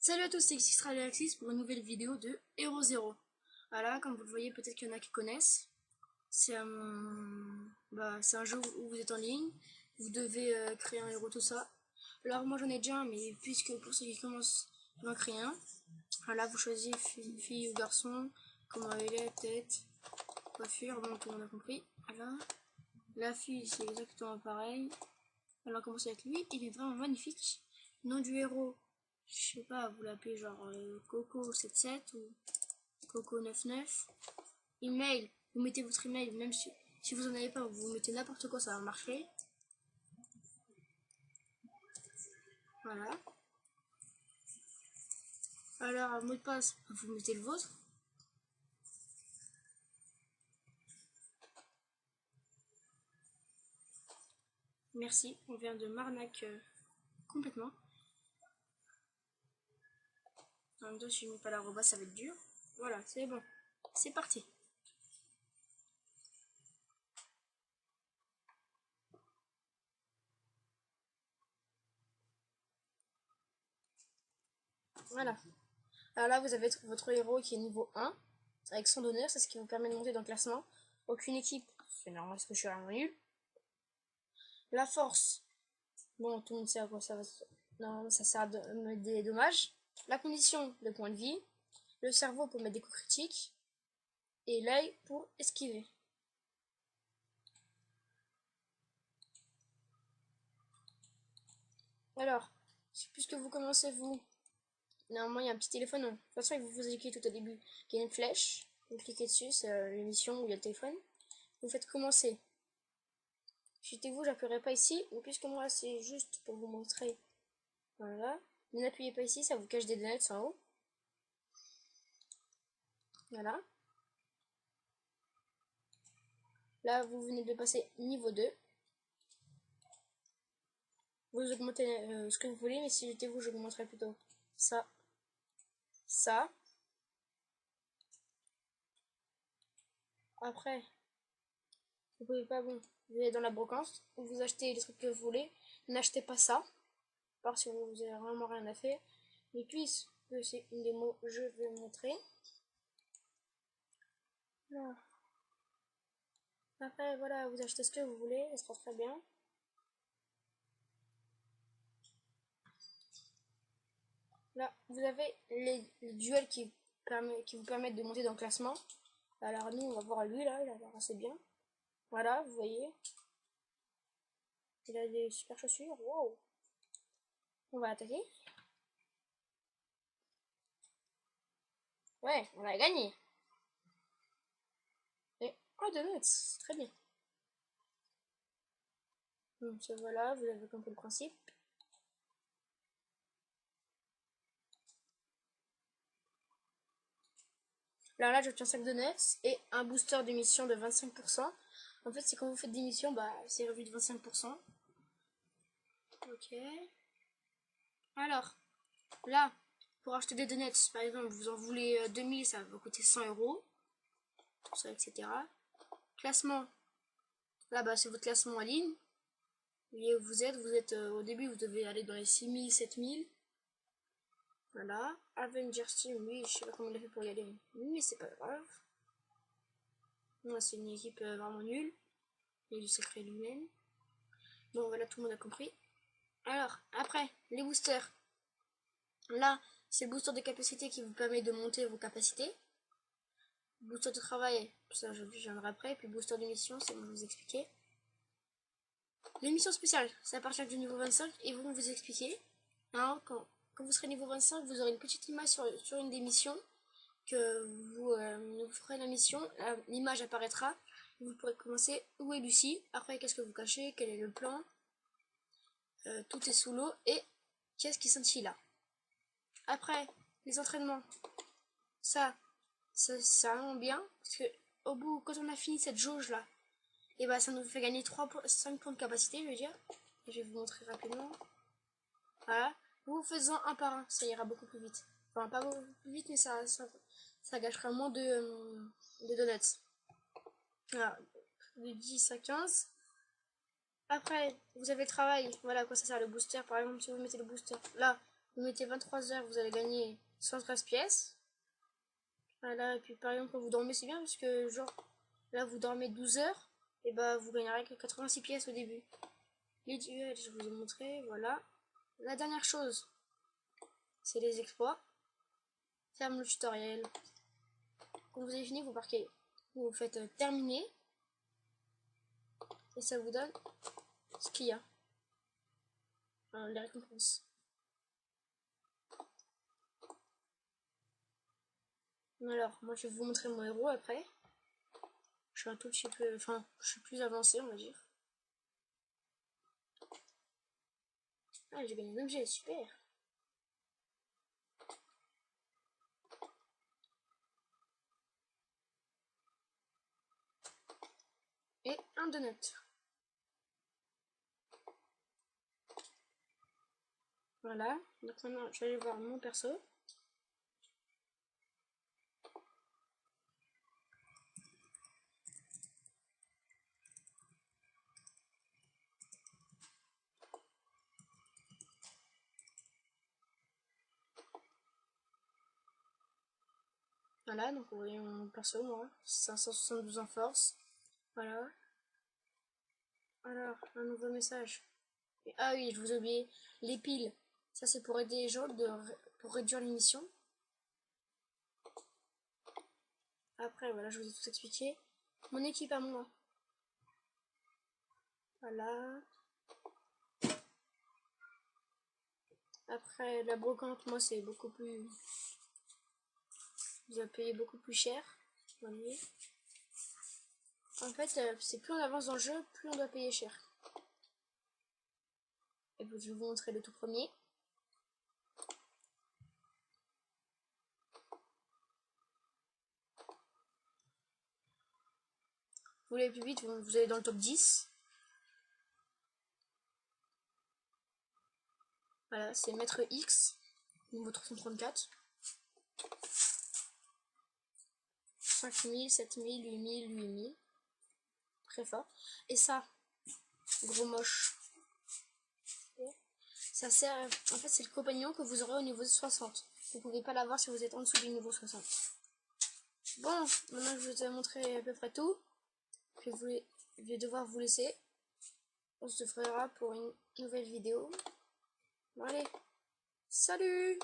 Salut à tous, c'est Xistra Alexis pour une nouvelle vidéo de Hero Zero. Voilà, comme vous le voyez, peut-être qu'il y en a qui connaissent. C'est c'est un jeu où vous êtes en ligne, vous devez créer un héros, tout ça. Alors moi j'en ai déjà un, mais puisque pour ceux qui commencent, je vais en créer un. Voilà, vous choisissez fille ou garçon, comment elle est, tête, coiffure, bon tout le monde a compris. Voilà. La fille c'est exactement pareil. Alors on va commencer avec lui, il est vraiment magnifique. Nom du héros, je sais pas, vous l'appelez genre Coco77 ou Coco99. Email, vous mettez votre email, même si vous en avez pas, vous mettez n'importe quoi, ça va marcher. Voilà. Alors, mot de passe, vous mettez le vôtre. Merci, on vient de m'arnaque complètement. En même temps, si je mets pas l'arroba, ça va être dur. Voilà, c'est bon. C'est parti. Voilà. Alors là, vous avez votre héros qui est niveau 1, avec son d'honneur, c'est ce qui vous permet de monter dans le classement. Aucune équipe, c'est normal parce que je suis vraiment nul. La force, bon, tout le monde sait à quoi ça va. Non, ça sert à des dommages. La condition, de points de vie. Le cerveau pour mettre des coups critiques. Et l'œil pour esquiver. Alors, puisque vous commencez, vous, normalement il y a un petit téléphone. De toute façon, il vous indiquer tout au début qu'il y a une flèche. Vous cliquez dessus, c'est l'émission où il y a le téléphone. Vous faites commencer. Jetez-vous, j'appuierai pas ici, mais puisque moi c'est juste pour vous montrer. Voilà. Ne n'appuyez pas ici, ça vous cache des donuts en haut. Voilà. Là, vous venez de passer niveau 2. Vous augmentez ce que vous voulez, mais si j'étais vous, j'augmenterais plutôt ça, ça. Après, vous pouvez pas, bon, vous allez dans la brocante, vous achetez les trucs que vous voulez. N'achetez pas ça, parce que vous avez vraiment rien à faire. Mais puisque c'est une démo, je vais vous montrer. Là. Après, voilà, vous achetez ce que vous voulez, ça sera très bien. Là, vous avez les duels qui vous permettent de monter dans le classement. Alors nous, on va voir lui, là, il a l'air assez bien. Voilà, vous voyez. Il a des super chaussures, wow. On va attaquer. Ouais, on a gagné. Et oh, donuts, c'est très bien. Donc voilà, vous avez compris le principe. Alors là, j'obtiens 5 donuts et un booster d'émission de 25%. En fait, c'est quand vous faites des missions, bah, c'est revu de 25%. Ok. Alors, là, pour acheter des donuts, par exemple, vous en voulez 2000, ça va vous coûter 100 euros. Tout ça, etc. Classement. Là, bah, c'est votre classement en ligne. Vous voyez où vous êtes au début, vous devez aller dans les 6000, 7000. Voilà. Avengers Team, oui, je sais pas comment il a fait pour y aller, mais c'est pas grave. Moi, c'est une équipe vraiment nulle. Il y a du sacré lui-même. Bon, voilà, tout le monde a compris. Alors, après, les boosters. Là, c'est le booster de capacité qui vous permet de monter vos capacités. Booster de travail, ça je viendrai après. Puis booster de mission, c'est bon, je vais vous expliquer. Les missions spéciales, c'est à partir du niveau 25 et vont vous expliquer. Alors, quand vous serez niveau 25, vous aurez une petite image sur une des missions que vous ferez la mission. L'image apparaîtra. Vous pourrez commencer où est Lucie. Après, qu'est-ce que vous cachez, quel est le plan. Tout est sous l'eau et qu'est-ce qui scintille là. Après, les entraînements, ça vraiment bien parce que au bout, quand on a fini cette jauge là, et bah ça nous fait gagner 5 points de capacité, je veux dire. Je vais vous montrer rapidement. Voilà. Vous faisant un par un, ça ira beaucoup plus vite. Enfin, pas beaucoup plus vite, mais ça gâchera moins de donuts. Voilà. De 10 à 15. Après, vous avez le travail. Voilà à quoi ça sert le booster. Par exemple, si vous mettez le booster là, Vous mettez 23 heures, vous allez gagner 113 pièces. Voilà, et puis par exemple, quand vous dormez, c'est bien parce que, genre, là vous dormez 12 heures, et bah vous gagnerez que 86 pièces au début. Les duels, je vous ai montré, voilà. La dernière chose, c'est les exploits. Ferme le tutoriel. Quand vous avez fini, vous marquez, vous faites terminer, et ça vous donne ce qu'il y a. Les récompenses. Alors, moi je vais vous montrer mon héros après. Je suis un tout petit peu, enfin, je suis plus avancé, on va dire. Ah, j'ai gagné un objet, super. Et un donut. Voilà, donc maintenant je vais aller voir mon perso. Voilà, donc vous voyez mon perso, moi, 572 en force. Voilà. Alors, un nouveau message. Et, ah oui, je vous ai oublié, les piles. Ça c'est pour aider les gens, pour réduire l'émission. Après, voilà, je vous ai tout expliqué. Mon équipe à moi. Voilà. Après, la brocante, moi, c'est beaucoup plus... Vous avez payé beaucoup plus cher. Vous voyez. En fait, c'est plus on avance dans le jeu, plus on doit payer cher. Et puis, je vais vous montrer le tout premier. Vous voulez plus vite, vous allez dans le top 10. Voilà, c'est Maître X, niveau 334. 5000, 7000, 8000, 8000. Très fort. Et ça, gros moche. Ça sert, en fait, c'est le compagnon que vous aurez au niveau 60. Vous pouvez pas l'avoir si vous êtes en dessous du niveau 60. Bon, maintenant que je vous ai montré à peu près tout, je vais devoir vous laisser. On se fera pour une nouvelle vidéo. Bon, allez, salut!